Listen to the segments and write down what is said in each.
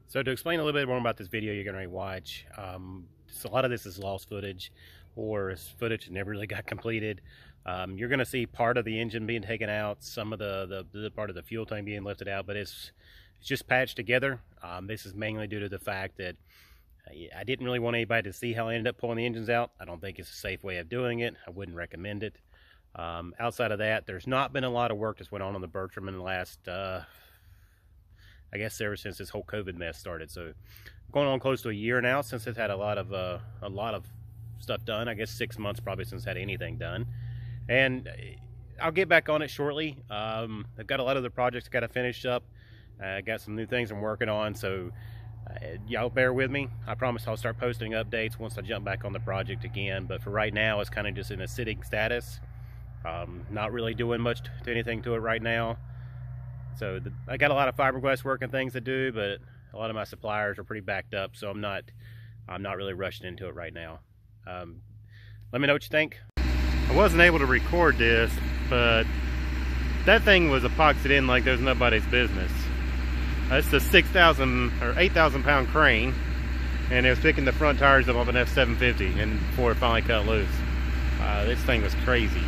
So to explain a little bit more about this video you're going to watch, so a lot of this is lost footage, or footage that never really got completed. You're going to see part of the engine being taken out, some of the part of the fuel tank being lifted out, but it's just patched together. This is mainly due to the fact that I didn't really want anybody to see how I ended up pulling the engines out. I don't think it's a safe way of doing it. I wouldn't recommend it. Outside of that, there's not been a lot of work that's went on the Bertram in the last I guess ever since this whole COVID mess started. So going on close to a year now since it's had a lot of stuff done. I guess 6 months probably since it's had anything done. And I'll get back on it shortly. I've got a lot of the projects I got to finish up. I got some new things I'm working on, so y'all bear with me. I promise I'll start posting updates once I jump back on the project again. But for right now, it's kind of just in a sitting status. Not really doing much to anything to it right now. So I got a lot of fiberglass work and things to do, but a lot of my suppliers are pretty backed up, so I'm not really rushing into it right now. Let me know what you think. I wasn't able to record this, but that thing was epoxied in like there's nobody's business. It's the 6,000 or 8,000 pound crane, and it was picking the front tires up of an F750, and before it finally cut loose. This thing was crazy.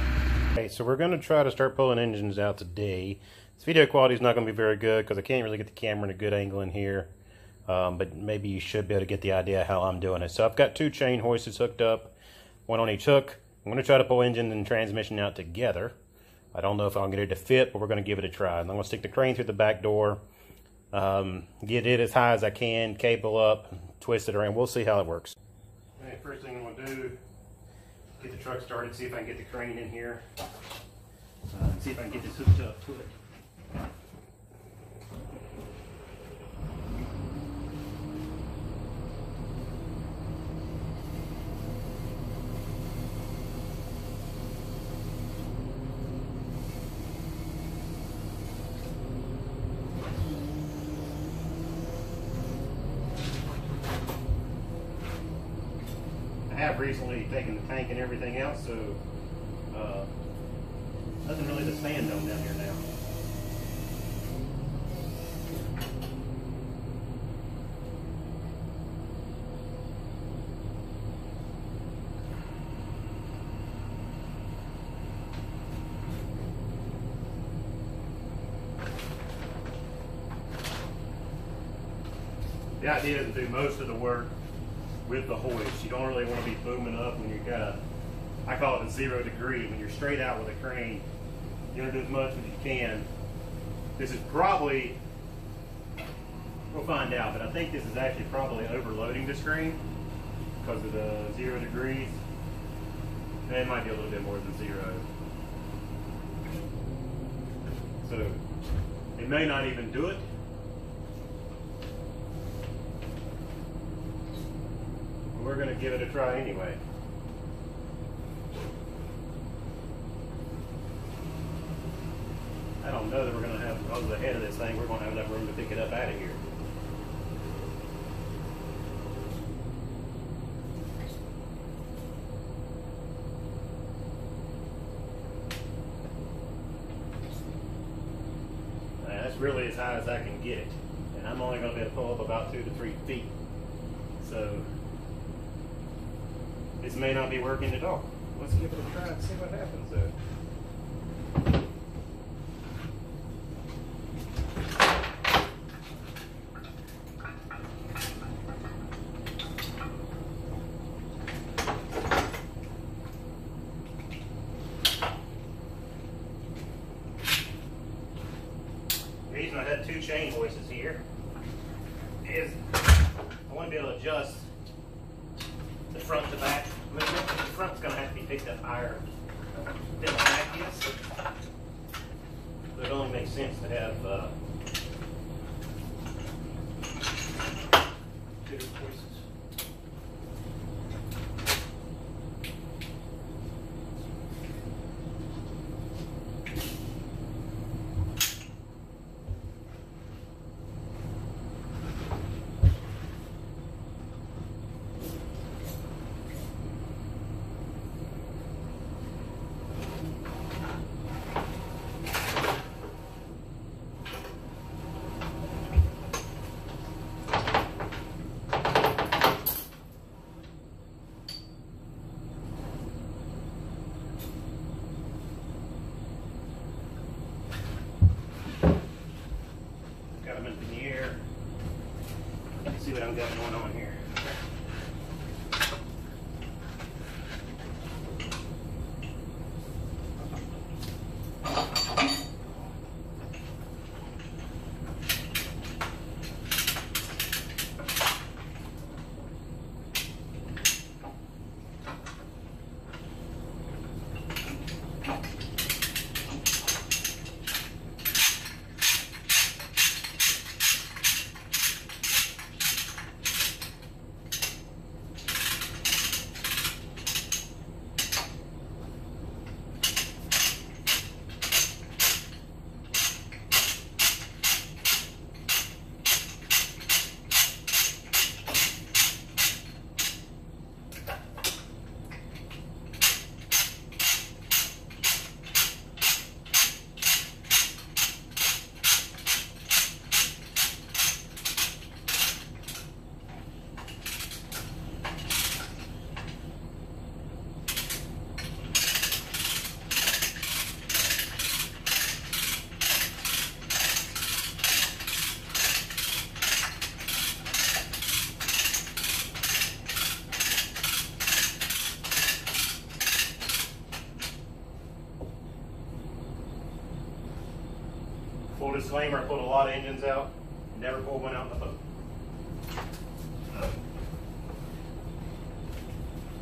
Okay, so we're going to try to start pulling engines out today. This video quality is not going to be very good because I can't really get the camera in a good angle in here. But maybe you should be able to get the idea how I'm doing it. So I've got 2 chain hoists hooked up, one on each hook. I'm going to try to pull engine and transmission out together. I don't know if I'll get it to fit, but we're going to give it a try. And I'm going to stick the crane through the back door, get it as high as I can, cable up, twist it around. We'll see how it works. Okay, first thing I'm going to do, get the truck started, see if I can get the crane in here, see if I can get this hooked up to it. I have recently taken the tank and everything else, so nothing really to stand on down here now. The idea is to do most of the work with the hoist. You don't really want to be booming up when you're kind of, I call it a 0 degree. When you're straight out with a crane, you want to do as much as you can. This is probably, we'll find out, but I think this is actually probably overloading this crane because of the 0 degrees. It might be a little bit more than 0. So it may not even do it. We're going to give it a try anyway. I don't know that we're going to have, because of the head of this thing, we're going to have enough room to pick it up out of here. Now, that's really as high as I can get it. And I'm only going to be able to pull up about 2 to 3 feet. So this may not be working at all. Let's give it a try and see what happens though. The reason I had 2 chain hoists here is I want to be able to adjust the front to back movement. The front's going to have to be picked up higher than the back is. So it only makes sense to have 2 hoists. see what I've got going on here. Full disclaimer, I pulled a lot of engines out, never pulled one out in the boat.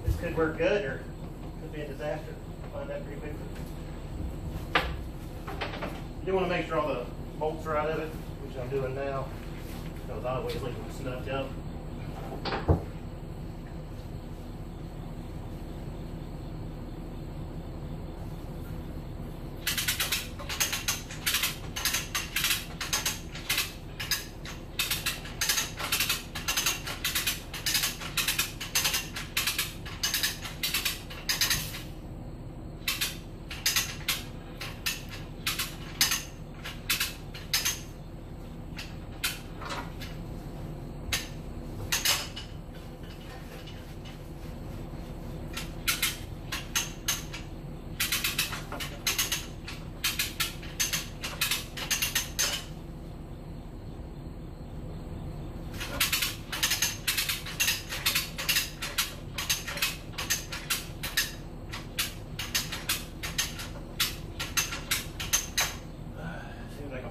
This could work good or could be a disaster. I'll find that pretty quickly. You do want to make sure all the bolts are out of it, which I'm doing now, because I always leave them snuffed up.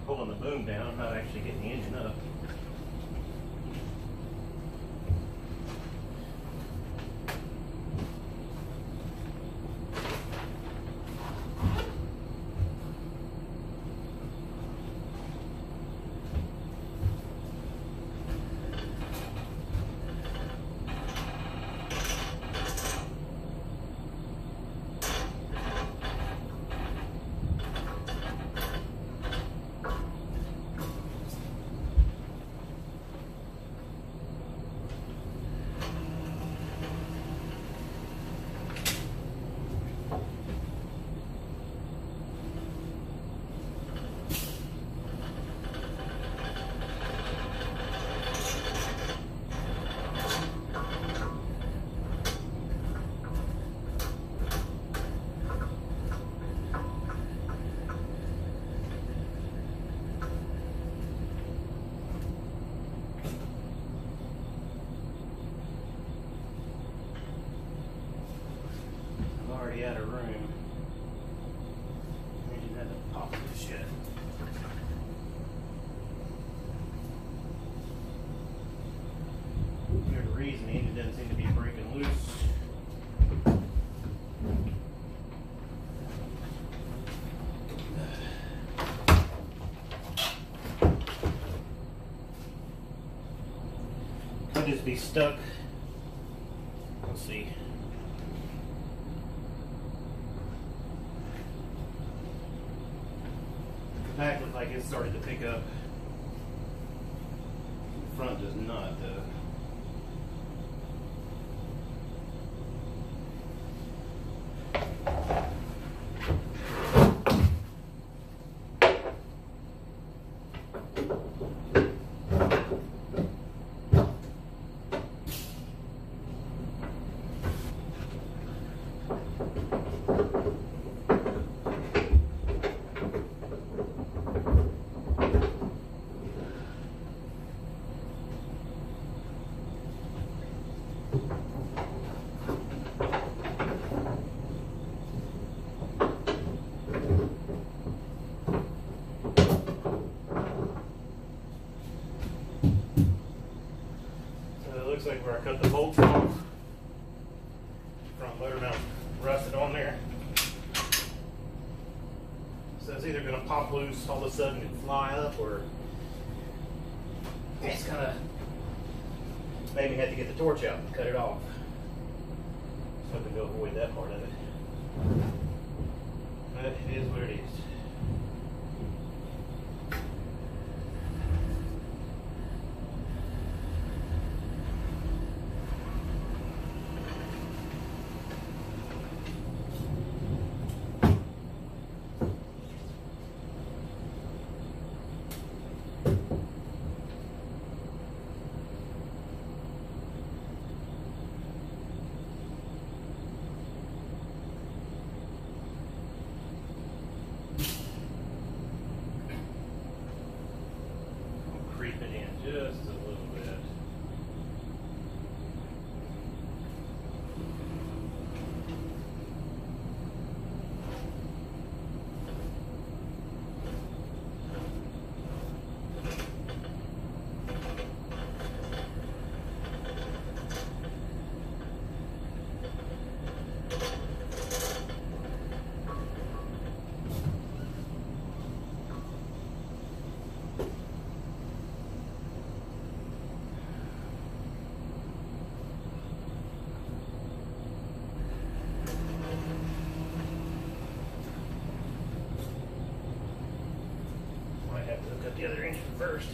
Pulling the boom down, not actually getting the engine up. Already out of room. Engine had to pop this shit. Here's the reason the engine doesn't seem to be breaking loose. Could just be stuck. Let's see. The back looks like it started to pick up. The front does not, though. like where I cut the bolts off. Front motor mount rusted on there. So it's either going to pop loose all of a sudden and fly up, or it's going to make me have to get the torch out and cut it off. So I can go avoid that part of it. But it is what it is. Creep it in just a little bit. Have to hook up the other engine first.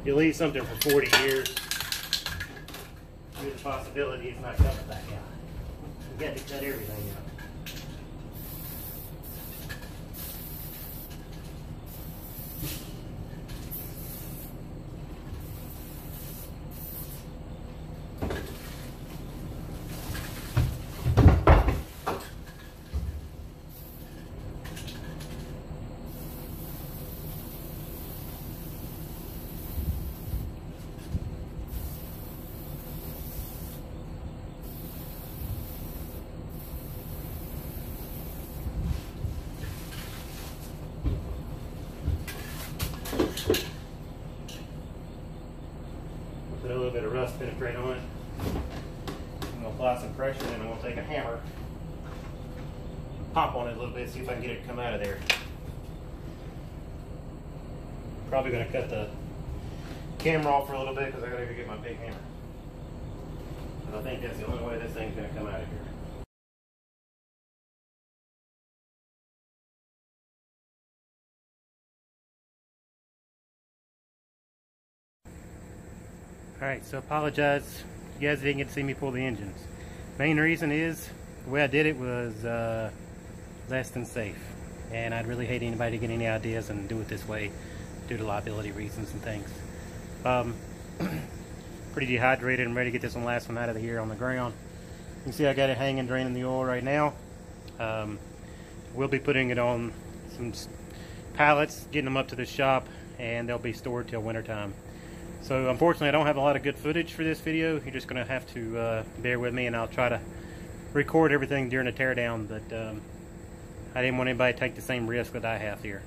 You leave something for 40 years, there's a possibility it's not coming back out. You got to cut everything out. Put a little bit of rust penetrate on it. I'm going to apply some pressure, and I'm going to take a hammer, pop on it a little bit, see if I can get it to come out of there. Probably going to cut the camera off for a little bit because I got to go get my big hammer. But I think that's the only way this thing's going to come out of here. Alright, so apologize you guys didn't get to see me pull the engines. Main reason is the way I did it was less than safe, and I'd really hate anybody to get any ideas and do it this way due to liability reasons and things. Pretty dehydrated. I'm ready to get this last one out of here on the ground. You can see I got it hanging, draining the oil right now. We'll be putting it on some pallets, getting them up to the shop, and they'll be stored till winter time. So unfortunately I don't have a lot of good footage for this video. You're just going to have to bear with me, and I'll try to record everything during the teardown, but I didn't want anybody to take the same risk that I have here.